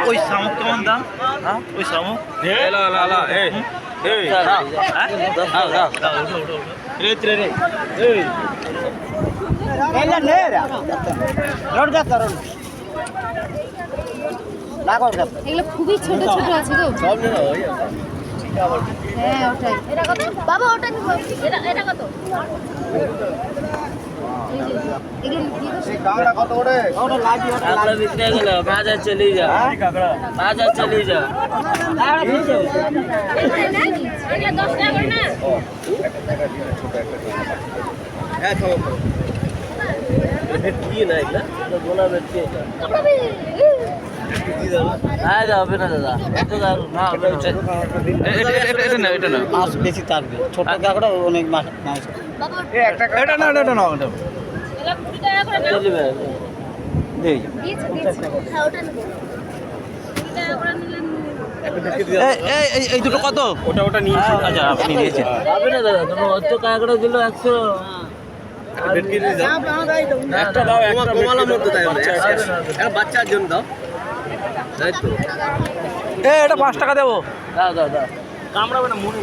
ওই শামুক কেমন দাম? ওই শামুক এগুলো খুবই ছোট ছোট আছে গো। হ্যাঁ ওটাই। এটা কত বাবা? ওটা এটা কত? বাজার চলে যা, বাজার চলে যা। হবে না দাদা, এটা না মাছ বেশি থাকবে। ছোট কাঁকড়া অনেক মাছ এটা না এটা না চলবে। এই দুটো কত? ওটা নিয়েছি। আচ্ছা আপনি নিয়েছেন। হবে না দাদা, তোমার অত কাঁকড়া দিল 100। একটা দাও, একটা কমালাম মতো তাই বাচ্চার জন্য দাও। তাই তো এটা 5 টাকা দেবো। দাও দাও দাও। কামড়াবে না মনে